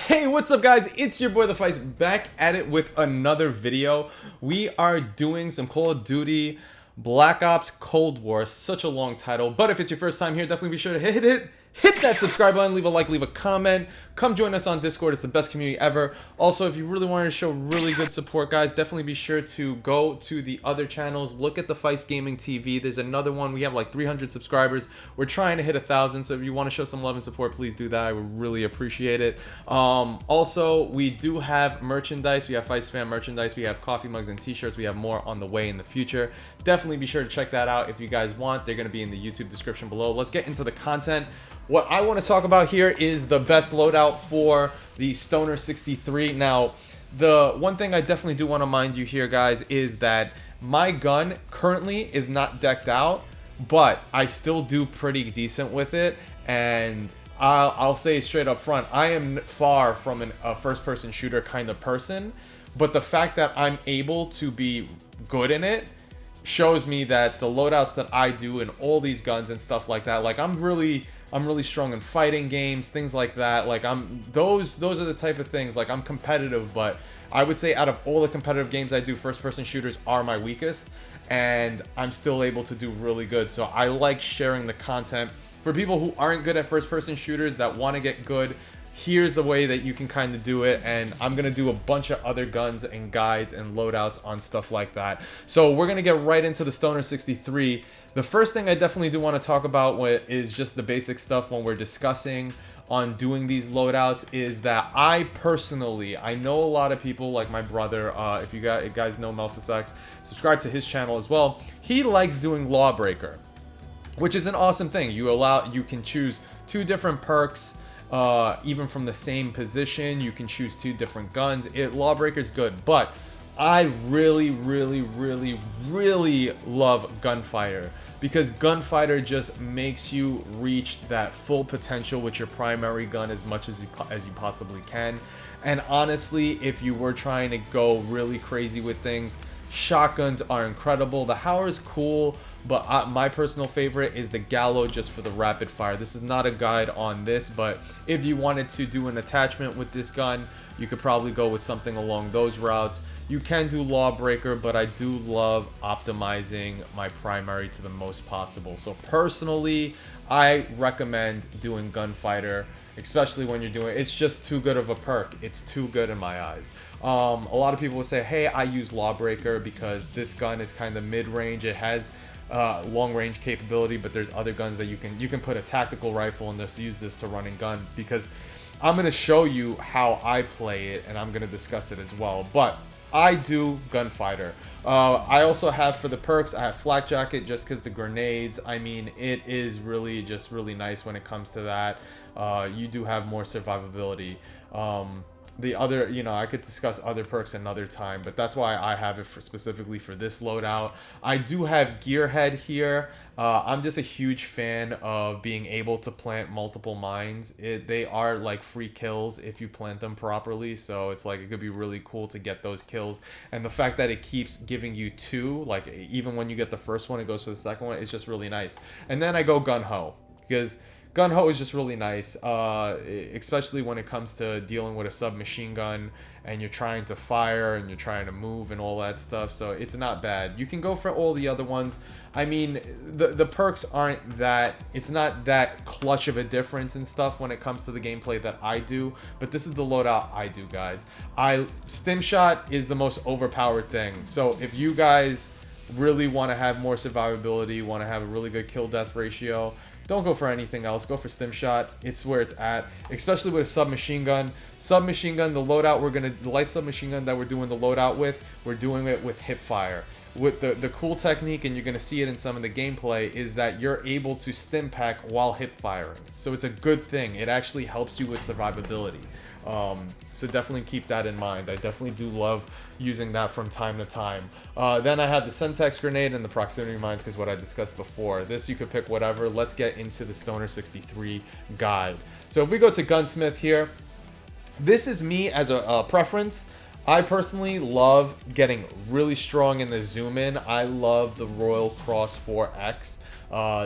Hey, what's up guys? It's your boy The Feist back at it with another video. We are doing some Call of Duty Black Ops Cold War. Such a long title, but if it's your first time here, definitely be sure to hit that subscribe button, leave a like, leave a comment. Come join us on Discord. It's the best community ever. Also, if you really wanted to show really good support, guys, definitely be sure to go to the other channels. Look at the Feist Gaming TV. There's another one. We have like 300 subscribers. We're trying to hit 1,000. So if you want to show some love and support, please do that. I would really appreciate it. Also, we do have merchandise. We have Feist fan merchandise. We have coffee mugs and t-shirts. We have more on the way in the future. Definitely be sure to check that out if you guys want. They're going to be in the YouTube description below. Let's get into the content. What I want to talk about here is the best loadout for the Stoner 63. Now, the one thing I definitely do want to mind you here, guys, is that my gun currently is not decked out, but I still do pretty decent with it. And I'll say straight up front, I am far from a first-person shooter kind of person, but the fact that I'm able to be good in it shows me that the loadouts that I do in all these guns and stuff like that, like I'm really strong in fighting games, things like that. Like those are the type of things, like I'm competitive, but I would say out of all the competitive games I do, first person shooters are my weakest, and I'm still able to do really good. So I like sharing the content for people who aren't good at first person shooters that want to get good. Here's the way that you can kind of do it, and I'm gonna do a bunch of other guns and guides and loadouts on stuff like that. So we're gonna get right into the Stoner 63. The first thing I definitely do want to talk about is just the basic stuff when we're discussing on doing these loadouts, is that I know a lot of people, like my brother, if you guys know Melphasex, subscribe to his channel as well. He likes doing Lawbreaker, which is an awesome thing. You can choose 2 different perks. Even from the same position, you can choose 2 different guns. Lawbreaker's good, but I really love Gunfighter, because Gunfighter just makes you reach that full potential with your primary gun as much as you possibly can. And honestly, if you were trying to go really crazy with things, shotguns are incredible. The Howler is cool, but my personal favorite is the Gallo, just for the rapid fire. This is not a guide on this, but if you wanted to do an attachment with this gun, you could probably go with something along those routes. You can do Lawbreaker, but I do love optimizing my primary to the most possible. So personally, I recommend doing Gunfighter, especially when you're doing, it's just too good of a perk. It's too good in my eyes. A lot of people will say, hey, I use Lawbreaker because this gun is kind of mid-range. It has long range capability, but there's other guns that you can put a tactical rifle and just use this to run and gun, because I'm going to show you how I play it and I'm going to discuss it as well. But I do Gunfighter. I also have, for the perks, I have Flak Jacket, just because the grenades, I mean, it is really just really nice when it comes to that. You do have more survivability. The other, I could discuss other perks another time, but that's why I have it specifically for this loadout. I do have Gearhead here. I'm just a huge fan of being able to plant multiple mines. They are like free kills if you plant them properly, so it's like it could be really cool to get those kills. And the fact that it keeps giving you 2, like even when you get the first one, it goes to the second one, it's just really nice. And then I go Gun Ho, because Gun Ho is just really nice, especially when it comes to dealing with a submachine gun and you're trying to fire and you're trying to move and all that stuff. So it's not bad. You can go for all the other ones. I mean, the perks aren't that, it's not that clutch of a difference and stuff when it comes to the gameplay that I do, but this is the loadout I do, guys. Stim Shot is the most overpowered thing. So if you guys really want to have more survivability, want to have a really good kill death ratio, don't go for anything else. Go for Stim Shot. It's where it's at, especially with a submachine gun. Submachine gun, the loadout the light submachine gun that we're doing the loadout with, we're doing it with hip fire. With the cool technique, and you're going to see it in some of the gameplay, is that you're able to stim pack while hip firing. So it's a good thing. It actually helps you with survivability. So definitely keep that in mind. I definitely do love using that from time to time. Then I have the Semtex grenade and the proximity mines, because what I discussed before. This you could pick whatever. Let's get into the Stoner 63 guide. So if we go to Gunsmith here, this is me as a preference. I personally love getting really strong in the zoom in. I love the Royal Cross 4X.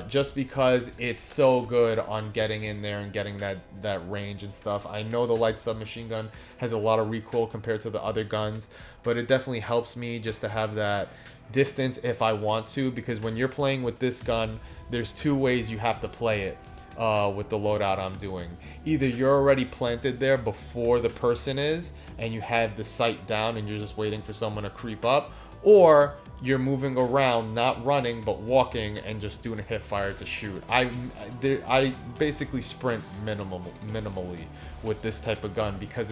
just because it's so good on getting in there and getting that range and stuff. I know the light submachine gun has a lot of recoil compared to the other guns, but it definitely helps me just to have that distance if I want to, because when you're playing with this gun, there's two ways you have to play it. With the loadout I'm doing, either you're already planted there before the person is and you have the sight down and you're just waiting for someone to creep up, or you're moving around, not running but walking and just doing a hip fire to shoot. I basically sprint minimally with this type of gun, because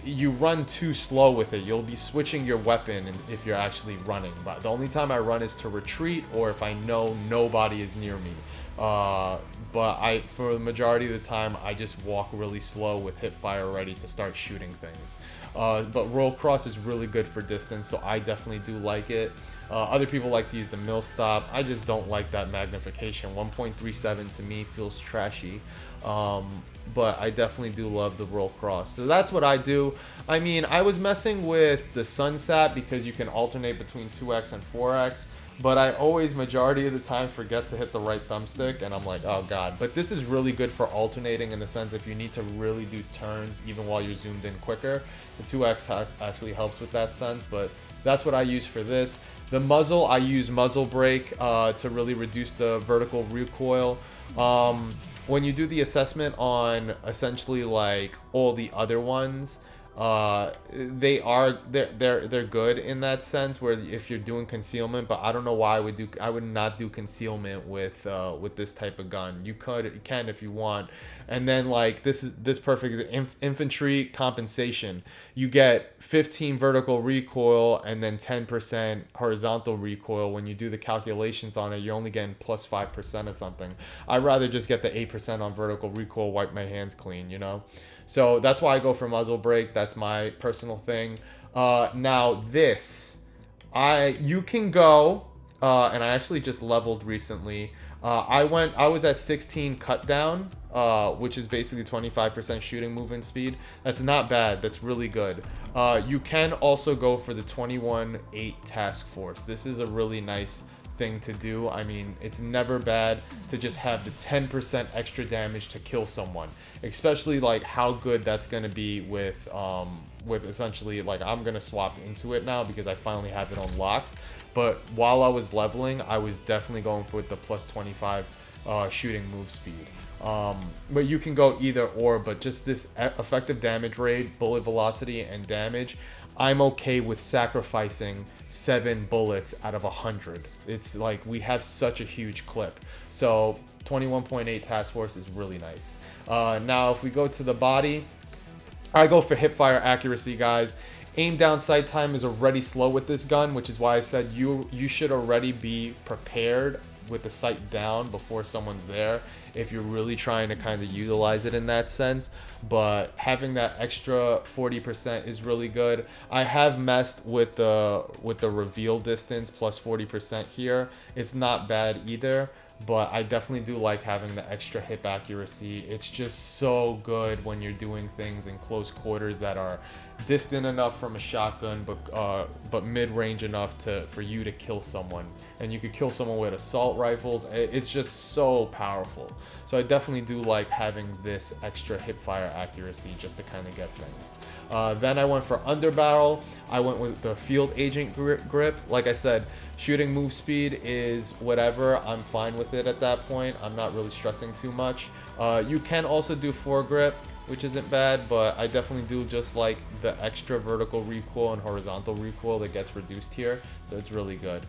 you run too slow with it. You'll be switching your weapon if you're actually running, but the only time I run is to retreat or if I know nobody is near me. But for the majority of the time, I just walk really slow with hip fire ready to start shooting things. But roll cross is really good for distance, so I definitely do like it. Other people like to use the mill stop. I just don't like that magnification. 1.37 to me feels trashy. But I definitely do love the roll cross. So that's what I do. I mean, I was messing with the Sunsat because you can alternate between 2x and 4x. But I always, majority of the time, forget to hit the right thumbstick, and I'm like, oh god. But this is really good for alternating in the sense if you need to really do turns even while you're zoomed in quicker. The 2x actually helps with that sense, but that's what I use for this. The muzzle, I use muzzle brake to really reduce the vertical recoil. When you do the assessment on essentially like all the other ones, they're good in that sense where if you're doing concealment, but I don't know why I would not do concealment with this type of gun. You can if you want. And then like this perfect is infantry compensation. You get 15 vertical recoil and then 10% horizontal recoil. When you do the calculations on it, you're only getting plus 5% or something. I'd rather just get the 8% on vertical recoil, wipe my hands clean, you know? So that's why I go for muzzle brake. That's my personal thing. Now this, you can go, and I actually just leveled recently. I was at 16 cut down, which is basically 25% shooting movement speed. That's not bad. That's really good. You can also go for the 21-8 task force. This is a really nice thing to do. I mean, it's never bad to just have the 10% extra damage to kill someone, especially like how good that's going to be with essentially like I'm going to swap into it now because I finally have it unlocked. But while I was leveling, I was definitely going for the plus 25 shooting move speed. But you can go either or, but just this effective damage rate, bullet velocity, and damage, I'm okay with sacrificing 7 bullets out of 100. It's like we have such a huge clip. So 21.8 task force is really nice. Now if we go to the body, I go for hip fire accuracy, guys. Aim down sight time is already slow with this gun, which is why I said you should already be prepared with the sight down before someone's there if you're really trying to kind of utilize it in that sense. But having that extra 40% is really good. I have messed with the reveal distance plus 40% here. It's not bad either, but I definitely do like having the extra hip accuracy. It's just so good when you're doing things in close quarters that are distant enough from a shotgun, but mid-range enough for you to kill someone. And you could kill someone with assault rifles. It's just so powerful. So I definitely do like having this extra hip fire accuracy just to kind of get things. Then I went for underbarrel. I went with the field agent grip. Like I said, shooting move speed is whatever. I'm fine with it at that point. I'm not really stressing too much. You can also do foregrip, which isn't bad, but I definitely do just like the extra vertical recoil and horizontal recoil that gets reduced here. So it's really good.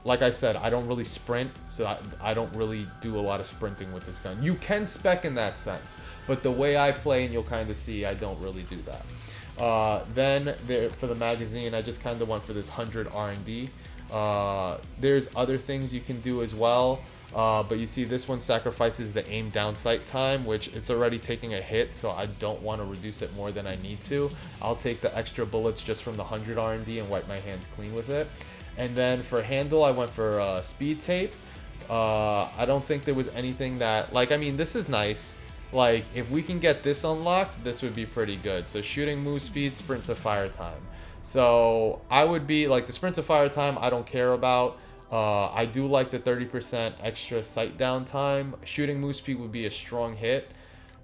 Like I said, I don't really sprint, so I don't really do a lot of sprinting with this gun. You can spec in that sense, but the way I play, and you'll kind of see, I don't really do that. Then for the magazine, I just kind of went for this 100 R&D. There's other things you can do as well, but you see this one sacrifices the aim down sight time, which it's already taking a hit, so I don't want to reduce it more than I need to. I'll take the extra bullets just from the 100 R&D and wipe my hands clean with it. And then for handle, I went for speed tape. I don't think there was anything that, like, I mean, this is nice. Like, if we can get this unlocked, this would be pretty good. So shooting move speed, sprint to fire time. So I would be, like, the sprint to fire time, I don't care about. I do like the 30% extra sight down time. Shooting move speed would be a strong hit.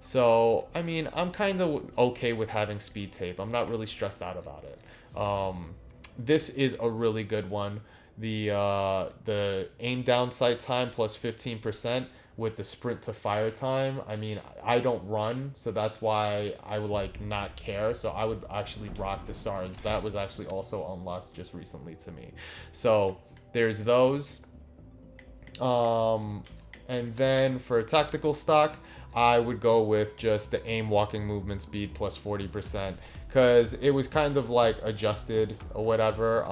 So, I mean, I'm kind of okay with having speed tape. I'm not really stressed out about it. This is a really good one. The aim down sight time plus 15% with the sprint to fire time. I mean, I don't run, so that's why I would like not care. So I would actually rock the SARS. That was actually also unlocked just recently to me. So there's those. And then for tactical stock, I would go with just the aim walking movement speed plus 40%, because it was kind of like adjusted or whatever,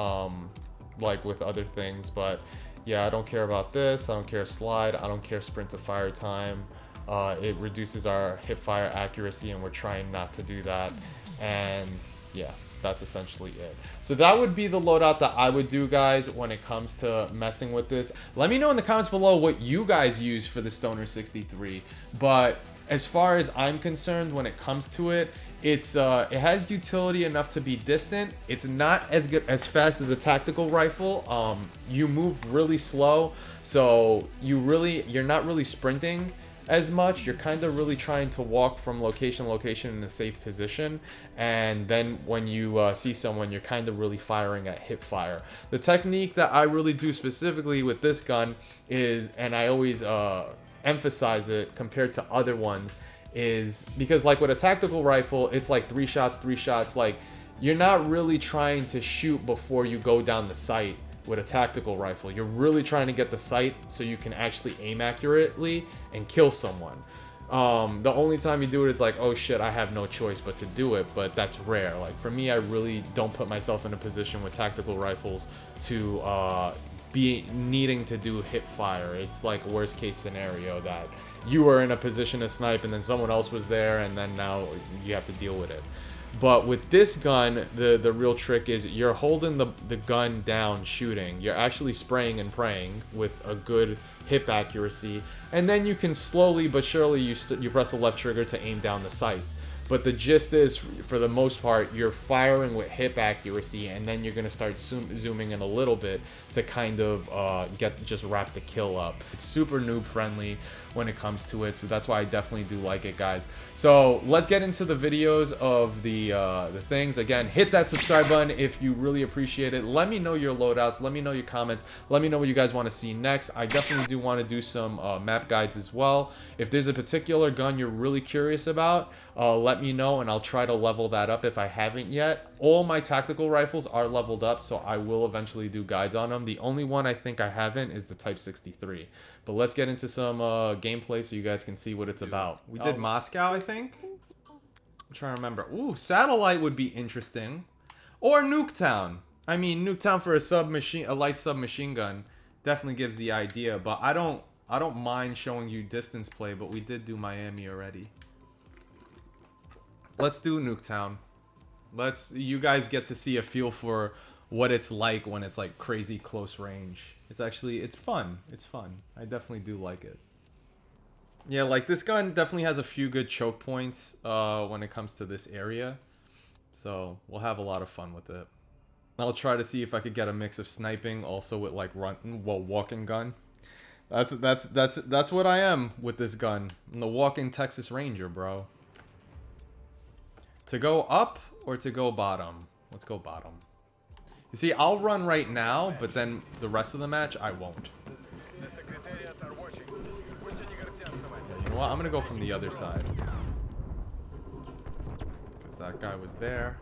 like with other things. But yeah, I don't care about this. I don't care slide. I don't care sprint to fire time. It reduces our hip fire accuracy, and we're trying not to do that. And yeah, that's essentially it. So that would be the loadout that I would do, guys, when it comes to messing with this. Let me know in the comments below what you guys use for the Stoner 63. But as far as I'm concerned, when it comes to it, it has utility enough to be distant. It's not as good as fast as a tactical rifle. You move really slow, so you're not really sprinting as much. You're kind of really trying to walk from location to location in a safe position, and then when you see someone, you're kind of really firing at hip fire. The technique that I really do specifically with this gun is, and I always emphasize it compared to other ones, is because like with a tactical rifle, it's like 3 shots. Like, you're not really trying to shoot before you go down the sight. With a tactical rifle, you're really trying to get the sight so you can actually aim accurately and kill someone. The only time you do it is like, oh shit, I have no choice but to do it, but that's rare. Like for me, I really don't put myself in a position with tactical rifles to be needing to do hip fire. It's like worst case scenario that you were in a position to snipe and then someone else was there, and then now you have to deal with it. But with this gun, the real trick is you're holding the gun down shooting. You're actually spraying and praying with a good hip accuracy. And then you can slowly but surely, you press the left trigger to aim down the sight. But the gist is, for the most part, you're firing with hip accuracy, and then you're going to start zooming in a little bit to kind of just wrap the kill up. It's super noob friendly when it comes to it, so that's why I definitely do like it, guys. So let's get into the videos of the things. Again, hit that subscribe button if you really appreciate it. Let me know your loadouts. Let me know your comments. Let me know what you guys want to see next. I definitely do want to do some map guides as well. If there's a particular gun you're really curious about, let me know and I'll try to level that up if I haven't yet. All my tactical rifles are leveled up, so I will eventually do guides on them. The only one I think I haven't is the Type 63. But let's get into some gameplay so you guys can see what it's about. We did Moscow, I think. I'm trying to remember. Ooh, Satellite would be interesting. Or Nuketown. I mean, Nuketown for a light submachine gun definitely gives the idea, but I don't mind showing you distance play, but we did do Miami already. Let's do Nuketown. You guys get to see a feel for what it's like when it's like crazy close range. It's fun. It's fun. I definitely do like it. Yeah, like this gun definitely has a few good choke points when it comes to this area. So we'll have a lot of fun with it. I'll try to see if I could get a mix of sniping also with like walking gun. That's what I am with this gun. I'm the walking Texas Ranger, bro. To go up or to go bottom? Let's go bottom. You see, I'll run right now, but then the rest of the match, I won't. Yeah, you know what? I'm going to go from the other side. Because that guy was there.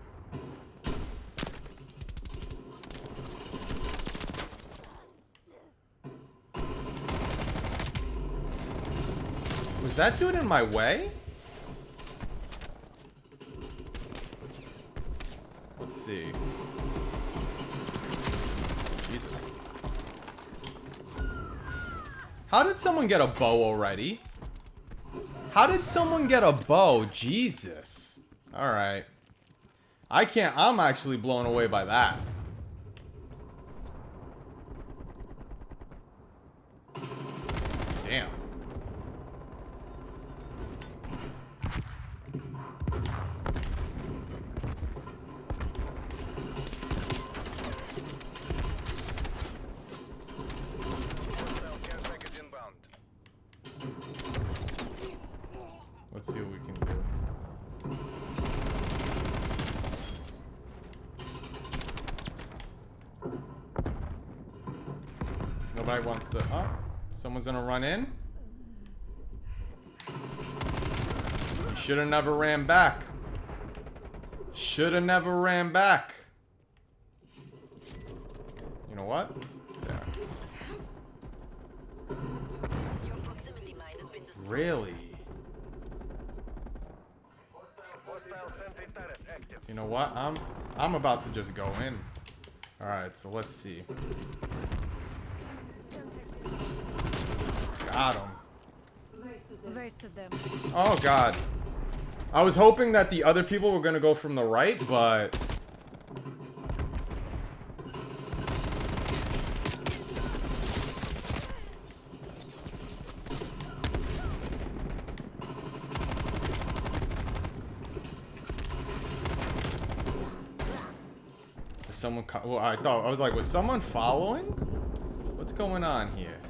Was that dude in my way? Let's see. Jesus. How did someone get a bow already? How did someone get a bow? Jesus. Alright. I'm actually blown away by that. Damn. Nobody wants to... Oh, someone's gonna run in. You should have never ran back. Should have never ran back. You know what? There. Really? You know what? I'm about to just go in. Alright, so let's see. Got him. Wasted them. Oh god. I was hoping that the other people were gonna go from the right, but... Someone, well, I was like, was someone following? What's going on here?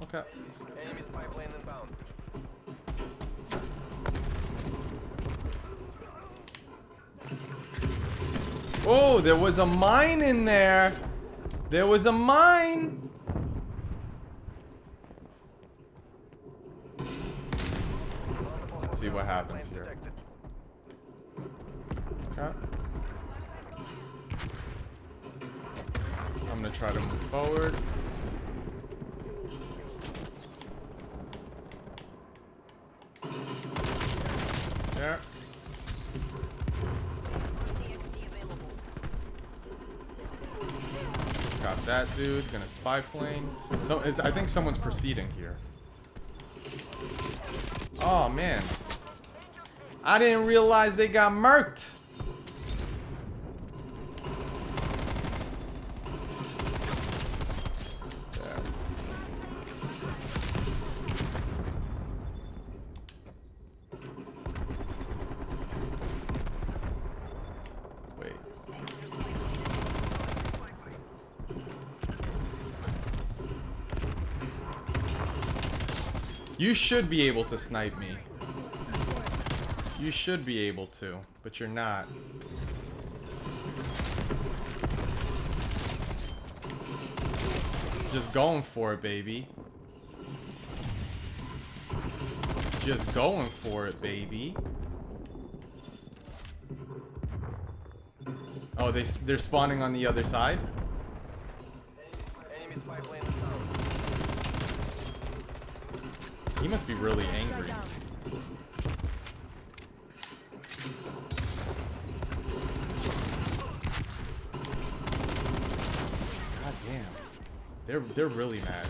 Okay. Enemy spy plane inbound. Oh, there was a mine in there. There was a mine. Let's see what happens here. Okay. I'm gonna try to move forward. There. Got that dude. Gonna spy plane. So I think someone's proceeding here. Oh man. I didn't realize they got murked. There. Wait. You should be able to snipe me. You should be able to, but you're not. Just going for it, baby. Just going for it, baby. Oh, they're spawning on the other side? Enemy spy plane inbound. He must be really angry. God damn. They're really mad.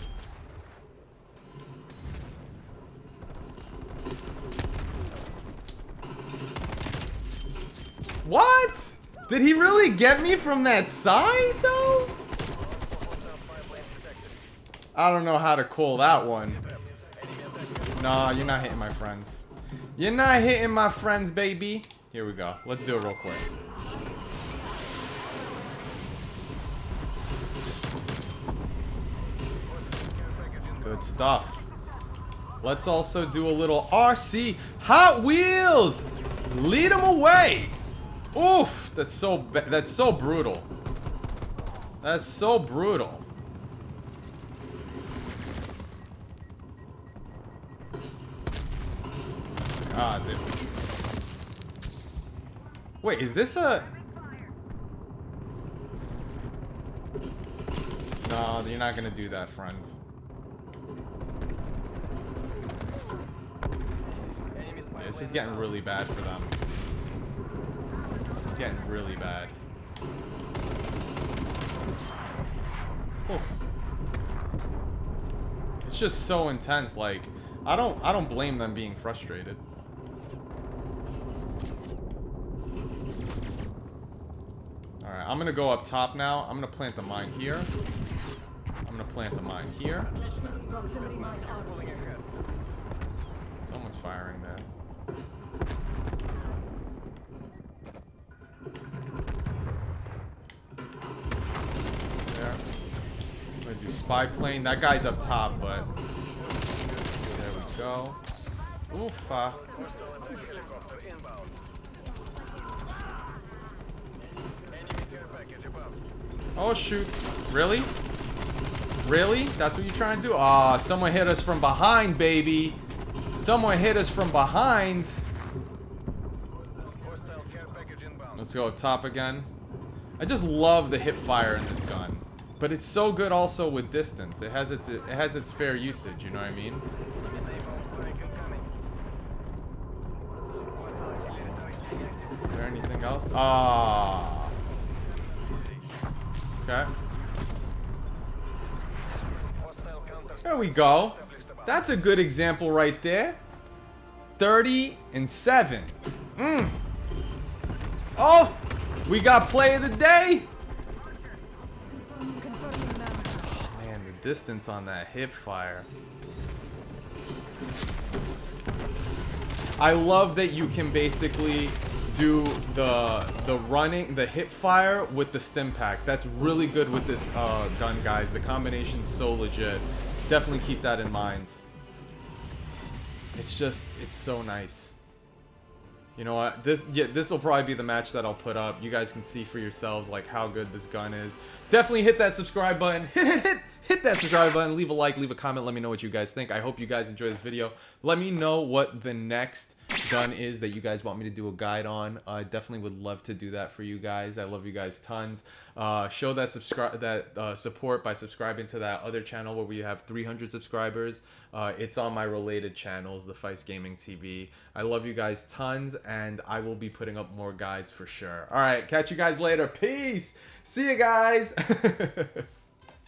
What? Did he really get me from that side though? I don't know how to call that one. Nah, you're not hitting my friends. You're not hitting my friends, baby. Here we go. Let's do it real quick. Good stuff. Let's also do a little RC Hot Wheels. Lead them away. Oof, that's so brutal. That's so brutal. God, dude. Wait, is this a... No, you're not gonna do that, friend. Yeah, it's just getting really bad for them. It's getting really bad. Oof. It's just so intense, like I don't blame them being frustrated. Alright, I'm gonna go up top now. I'm gonna plant the mine here. I'm gonna plant the mine here. Someone's firing there. There. I'm gonna do spy plane. That guy's up top, but there we go. Oofa. Enemy care package above. Oh shoot. Really? Really? That's what you're trying to do? Ah, someone hit us from behind, baby. Someone hit us from behind. Hostile care package inbound. Let's go up top again. I just love the hip fire in this gun. But it's so good also with distance. It has its fair usage, you know what I mean? Napalm strike incoming. Hostile artillery target active. Is there anything else? Ah. Okay. Hostile counter. There we go. That's a good example right there. 30 and 7. Oh, we got play of the day. Confirming now. Oh, man, the distance on that hip fire. I love that you can basically do the hip fire with the stim pack. That's really good with this gun, guys. The combination's so legit. Definitely keep that in mind. It's so nice. You know what? This will probably be the match that I'll put up. You guys can see for yourselves like how good this gun is. Definitely hit that subscribe button. Hit that subscribe button. Leave a like, leave a comment. Let me know what you guys think. I hope you guys enjoy this video. Let me know what the next gun is that you guys want me to do a guide on. I definitely would love to do that for you guys. I love you guys tons. Show that support by subscribing to that other channel where we have 300 subscribers. It's on my related channels, the Feist Gaming TV. I love you guys tons, and I will be putting up more guides for sure. All right, catch you guys later. Peace. See you guys.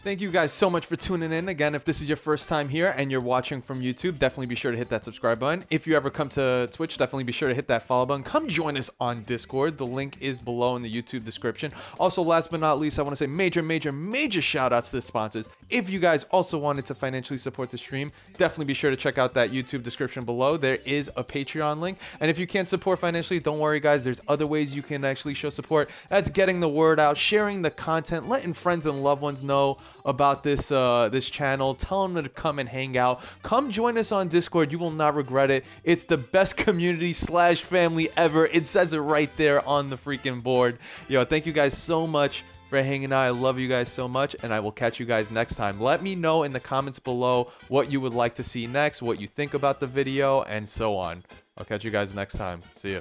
Thank you guys so much for tuning in. Again, if this is your first time here and you're watching from YouTube, definitely be sure to hit that subscribe button. If you ever come to Twitch, definitely be sure to hit that follow button. Come join us on Discord. The link is below in the YouTube description. Also, last but not least, I want to say major shout outs to the sponsors. If you guys also wanted to financially support the stream, definitely be sure to check out that YouTube description below. There is a Patreon link. And if you can't support financially, don't worry guys, there's other ways you can actually show support. That's getting the word out, sharing the content, letting friends and loved ones know about this this channel. Tell them to come and hang out. Come join us on Discord. You will not regret it. It's the best community / family ever. It says it right there on the freaking board. Yo, thank you guys so much for hanging out. I love you guys so much, and I will catch you guys next time. Let me know in the comments below what you would like to see next, what you think about the video, and so on. I'll catch you guys next time. See ya.